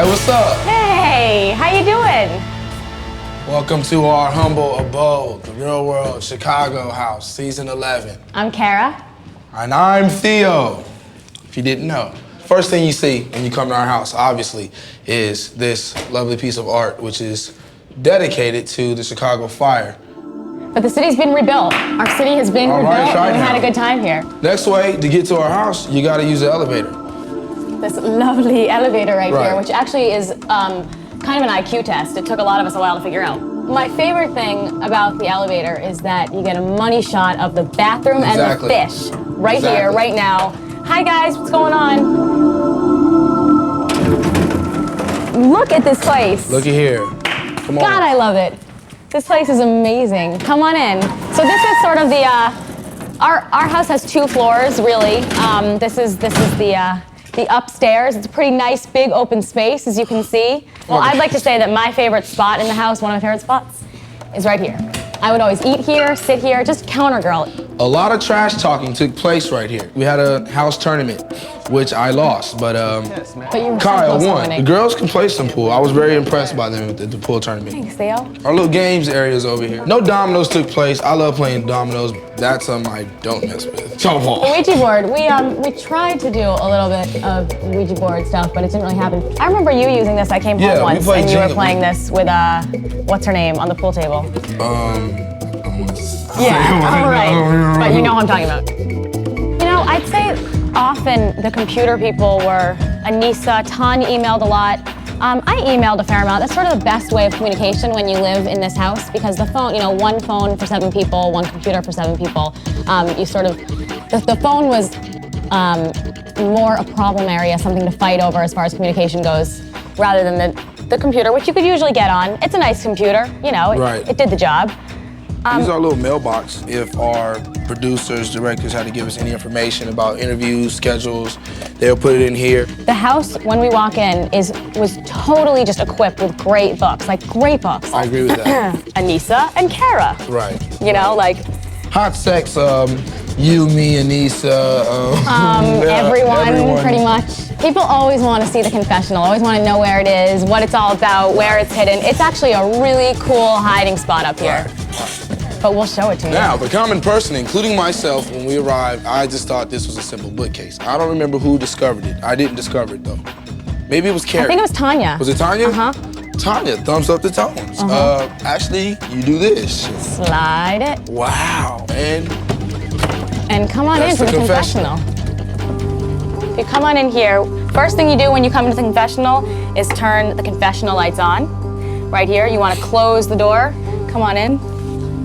Hi, what's up? Hey, how you doing? Welcome to our humble abode, the Real World Chicago House, season 11. I'm Cara. And I'm Theo, if you didn't know. First thing you see when you come to our house, obviously, is this lovely piece of art, which is dedicated to the Chicago fire. But the city's been rebuilt. Our city has been rebuilt, and we had a good time here. Next way to get to our house, you gotta use the elevator. This lovely elevator right here, which actually is kind of an IQ test. It took a lot of us a while to figure out. My favorite thing about the elevator is that you get a money shot of the bathroom and the fish right here, right now. Hi guys, what's going on? Look at this place. Looky here. Come on. God, I love it. This place is amazing. Come on in. So this is sort of the, our house has 2 floors, really. This is the upstairs. It's a pretty nice, big, open space, as you can see. Well, I'd like to say that my favorite spot in the house, one of my favorite spots, is right here. I would always eat here, sit here, just counter girl. A lot of trash talking took place right here. We had a house tournament, which I lost, but Kyle won. The girls can play some pool. I was very impressed by them at the pool tournament. Thanks, Theo. Our little games areas over here. No dominoes took place. I love playing dominoes. That's something I don't mess with. The Ouija board. We tried to do a little bit of Ouija board stuff, but it didn't really happen. I remember you using this. I came home once and you were playing this with what's her name on the pool table. Yeah, all right. But you know what I'm talking about. You know, I'd say often the computer people were Anissa, Tanya emailed a lot. I emailed a fair amount. That's sort of the best way of communication when you live in this house, because the phone, you know, 1 phone for 7 people, 1 computer for 7 people. You sort of, the phone was more a problem area, something to fight over as far as communication goes, rather than the computer, which you could usually get on. It's a nice computer, you know, it did the job. Use our little mailbox if our producers, directors had to give us any information about interviews, schedules, they'll put it in here. The house, when we walk in, was totally just equipped with great books, like great books. I agree with that. Anissa and Cara. Right. You know, like... Hot sex, you, me, Anissa, everyone, pretty much. People always want to see the confessional, always want to know where it is, what it's all about, where it's hidden. It's actually a really cool hiding spot up here. But we'll show it to you. Now, the common person, including myself, when we arrived, I just thought this was a simple bookcase. I don't remember who discovered it. I didn't discover it, though. Maybe it was Carrie. I think it was Tanya. Was it Tanya? Uh-huh. Tanya, thumbs up to Tones. Actually, you do this. Slide it. Wow. And come on in to the confessional. If you come on in here, first thing you do when you come into the confessional is turn the confessional lights on. Right here, you want to close the door. Come on in.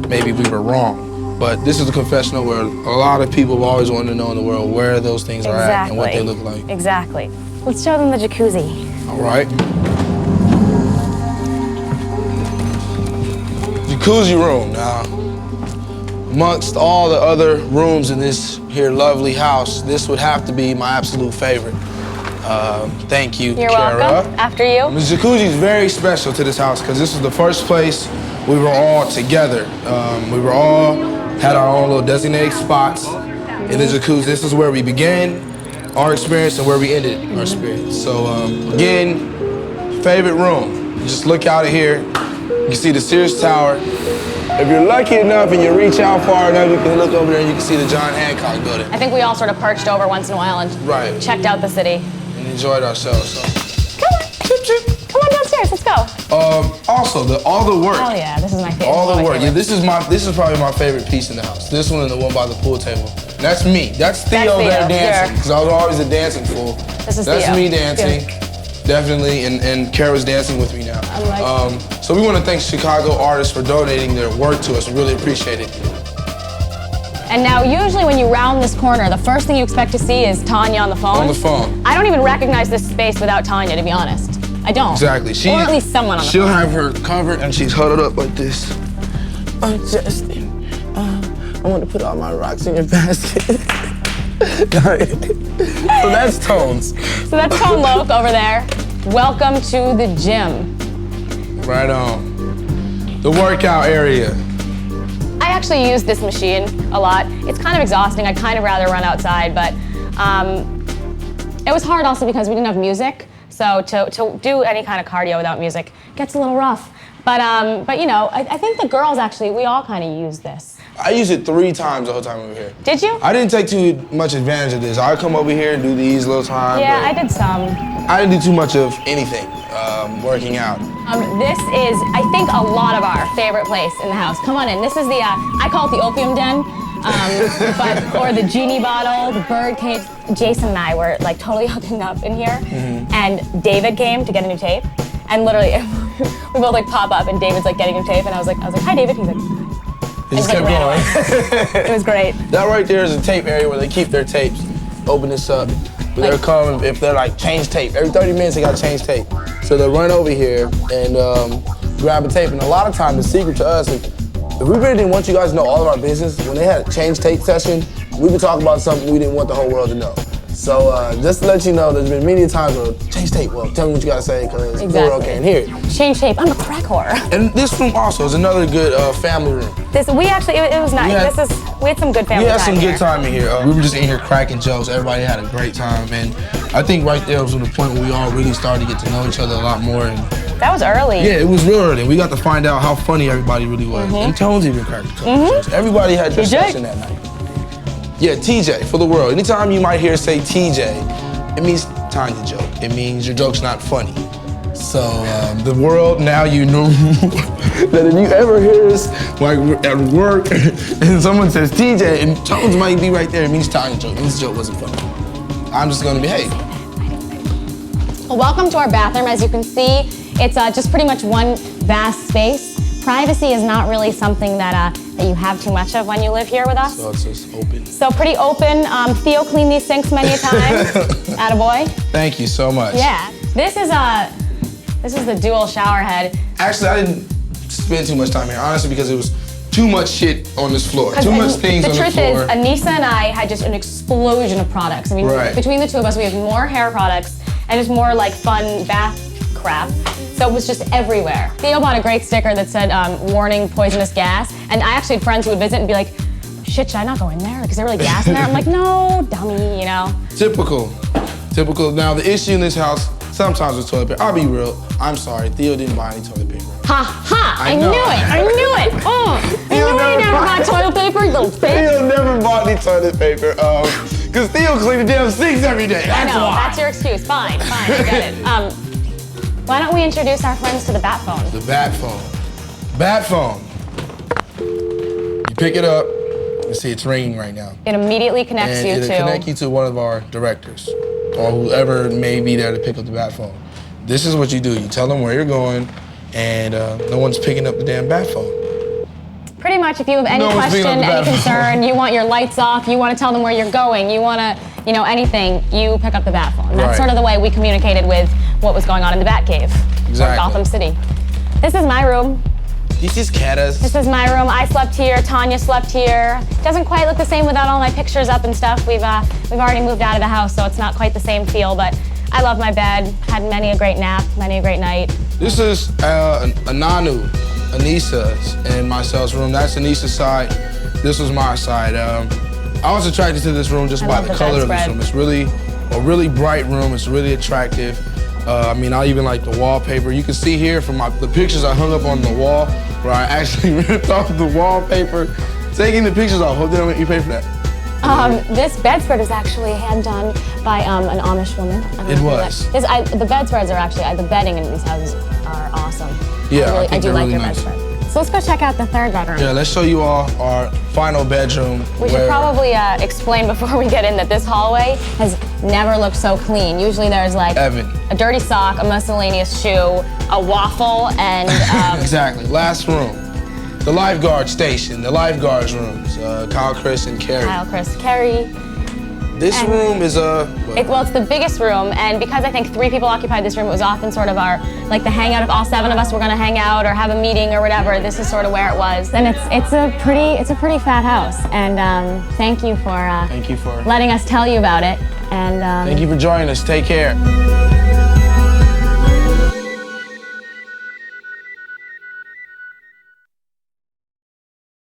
Maybe we were wrong, but this is a confessional where a lot of people have always wanted to know in the world where those things are at and what they look like. Exactly. Let's show them the jacuzzi. All right. Jacuzzi room. Now, amongst all the other rooms in this here lovely house, this would have to be my absolute favorite. Thank you, You're Cara. welcome. After you. The jacuzzi is very special to this house because this is the first place we were all together. We were all had our own little designated spots in the jacuzzi. This is where we began our experience and where we ended our experience. So again, favorite room. You just look out of here. You can see the Sears Tower. If you're lucky enough and you reach out far enough, you can look over there and you can see the John Hancock building. I think we all sort of perched over once in a while and checked out the city. And enjoyed ourselves. So. Come on. Chip, chip. Come on downstairs, let's go. Also, all the work. Oh yeah, this is my favorite. All the work. Yeah, this is probably my favorite piece in the house. This one and the one by the pool table. That's me. That's Theo there dancing. Because I was always a dancing fool. This is That's Theo. me dancing. Definitely, and Cara's dancing with me now. So we want to thank Chicago artists for donating their work to us. We really appreciate it. And now, usually when you round this corner, the first thing you expect to see is Tanya on the phone. On the phone. I don't even recognize this space without Tanya, to be honest. I don't. Exactly. Or at least someone on the phone. She'll have her covered and she's huddled up like this. Justin, I want to put all my rocks in your basket. So that's Tones. So that's Tone Loke over there. Welcome to the gym. Right on. The workout area. I actually use this machine a lot. It's kind of exhausting. I'd kind of rather run outside, but it was hard also because we didn't have music. So to do any kind of cardio without music gets a little rough. But you know, I think the girls actually, we all kind of use this. I used it 3 times the whole time we were here. Did you? I didn't take too much advantage of this. I'd come over here and do these little times. Yeah, I did some. I didn't do too much of anything, working out. This is, I think, a lot of our favorite place in the house. Come on in. This is the, I call it the opium den, or the genie bottle, the bird cage. Jason and I were like totally hooking up in here, and David came to get a new tape, and literally we both like pop up, and David's like getting a new tape, and I was like, hi David. He's like, It just kept going. It was great. That right there is a tape area where they keep their tapes. Open this up. They're coming, if they're like, change tape. Every 30 minutes they gotta change tape. So they'll run over here and grab a tape. And a lot of times the secret to us, if we really didn't want you guys to know all of our business, when they had a change tape session, we would talk about something we didn't want the whole world to know. So just to let you know, there's been many times where, change tape, well, tell me what you gotta say, because the world can't hear it. Change tape, I'm a crack whore. And this room also is another good family room. We actually, it was nice. We had some good family time. We had some good time in here. We were just in here cracking jokes. Everybody had a great time. And I think right there was the point where we all really started to get to know each other a lot more. And that was early. yeah, it was real early. We got to find out how funny everybody really was. And Tones even cracked a couple jokes. Everybody had their session that night. Yeah, TJ, for the world. Anytime you might hear say TJ, it means tiny joke. It means your joke's not funny. So the world, now you know that if you ever hear us like at work and someone says TJ and Tones might be right there, it means tiny joke. It means the joke wasn't funny. I'm just gonna behave. Well, welcome to our bathroom. As you can see, it's just pretty much one vast space. Privacy is not really something that you have too much of when you live here with us. So it's just open. So pretty open. Theo cleaned these sinks many a time. Attaboy. Thank you so much. Yeah. This is the dual shower head. Actually, I didn't spend too much time here, honestly, because it was too much shit on this floor. Too much things on the floor. The truth is, Anissa and I had just an explosion of products. I mean, between the two of us, we have more hair products and just more like fun bath crap. So it was just everywhere. Theo bought a great sticker that said, warning poisonous gas. And I actually had friends who would visit and be like, shit, should I not go in there? Is there really gas in there? I'm like, no, dummy, you know? Typical. Now, the issue in this house, sometimes with toilet paper, I'll be real, I'm sorry, Theo didn't buy any toilet paper. Ha ha, I knew it. Oh, I knew he never bought toilet paper, you little bitch. Theo never bought any toilet paper, because Theo cleaned the damn sinks every day. I know, that's your excuse. Fine, I get it. Why don't we introduce our friends to the bat phone? The bat phone. Bat phone. You pick it up, you see it's ringing right now. It immediately connects you to... it'll connect you to one of our directors, or whoever may be there to pick up the bat phone. This is what you do. You tell them where you're going, and no one's picking up the damn bat phone. Pretty much, if you have any question, any concern, you want your lights off, you want to tell them where you're going, you want to, you know, anything, you pick up the bat phone. That's sort of the way we communicated with what was going on in the Bat Cave, or Gotham City. This is my room. This is Cata's. This is my room. I slept here. Tanya slept here. Doesn't quite look the same without all my pictures up and stuff. We've already moved out of the house, so it's not quite the same feel. But I love my bed. Had many a great nap, many a great night. This is Ananu, Anissa's, and myself's room. That's Anissa's side. This was my side. I was attracted to this room just by the color of this room. It's really a really bright room. It's really attractive. I mean, I even like the wallpaper. You can see here from the pictures I hung up on the wall, where I actually ripped off the wallpaper, taking the pictures off. Hope they don't make you pay for that. This bedspread is actually hand done by an Amish woman. It was. The bedspreads are actually, the bedding in these houses are awesome. Yeah, I do like their bedspread. So let's go check out the third bedroom. Yeah, let's show you all our final bedroom. We should probably explain before we get in that this hallway has never looked so clean. Usually there's like a dirty sock, a miscellaneous shoe, a waffle, and... Exactly, last room. The lifeguard station, the lifeguards rooms, Kyle, Chris, and Carrie. Kyle, Chris, Carrie. This room is it's the biggest room, and because I think 3 people occupied this room, it was often sort of our, like the hangout. If all 7 of us were gonna hang out or have a meeting or whatever, this is sort of where it was. And it's a pretty fat house, and thank you for letting us tell you about it. And thank you for joining us. Take care.